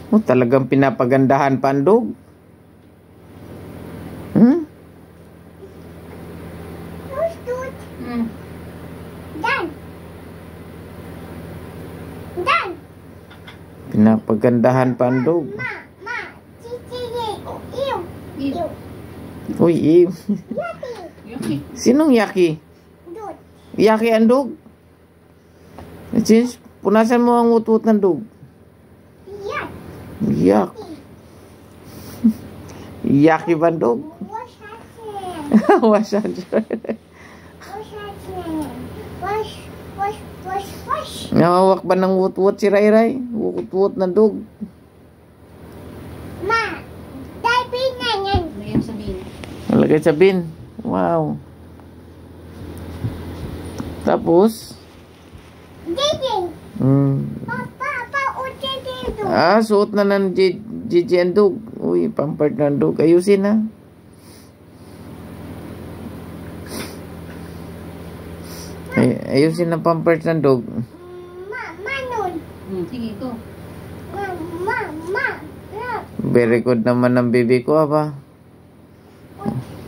Oh, talagang pinapagandahan pa ang dog. Hmm? Pinapagandahan pa ang dog. Uy, Eve. Sinong Yaki? Yaki ang dog? Since, punasan mo ang utwot ng dog. Yak. Yaki ba ang dog? Wash hands. Nawawak ba ng utwot si Ray Ray? Utwot ng dog. Ma, dahil na yan. Nalagay sa bin. Wow. Tapos? Didi. Papa, uti dito. Suot na ng Gigi ang dog. Uy, pampered ng dog. Ayusin na. Ayusin ang pampers ng dog. Manon. Sige, ito. Very good naman ang baby ko, ba?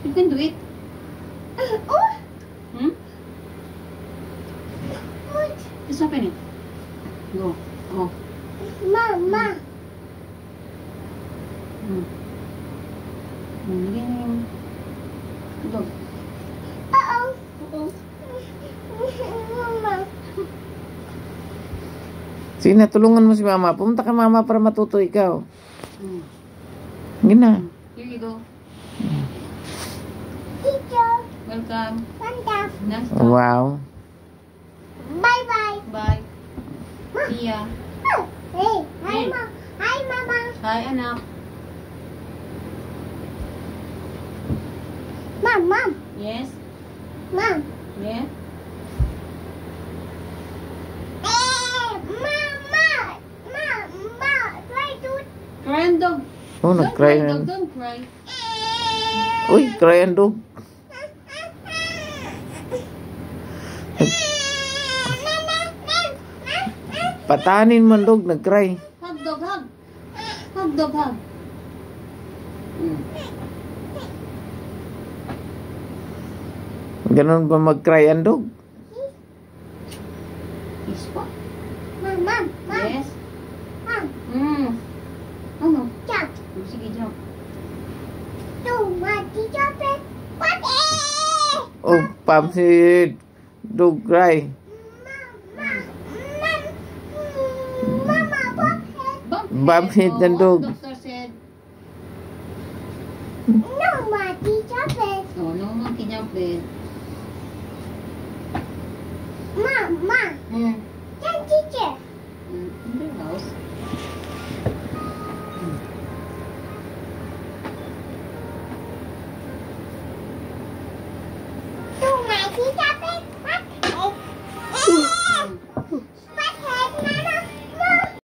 You can do it. Just open it. Go. Oh. Mama. Lagyan na yung dog. Mama. Sige na, tulungan mo si mama. Pumunta ka mama para matuto ikaw. Sige na. Here you go. Teacher. Welcome. Santa. Next. Wow. Bye-bye. Bye. Tia. Hey, hi, Ma. Hi, Mama. Hi, anak. Mom. Yes. Mom. Yeah. Mama. Try to. Cry and dog. Oh, Don't nag-cry cry, na. dog. Don't cry. Uy, cry ang dog. Patanin mo ang dog, nag-cry. Hug, dog, hug. Hug, dog, hug. Ganon ba mag-cry ang dog? Kiss po. Mom. Yes. Mom. Ano? Jump. Sige, jump. Tumati chocolate. What? Oh, pam si dog cry. Bump hit ng dog. Doctor said, No monkey chocolate. oh, no monkey jumping. Mama. Can teacher. In their house. Tumati chocolate.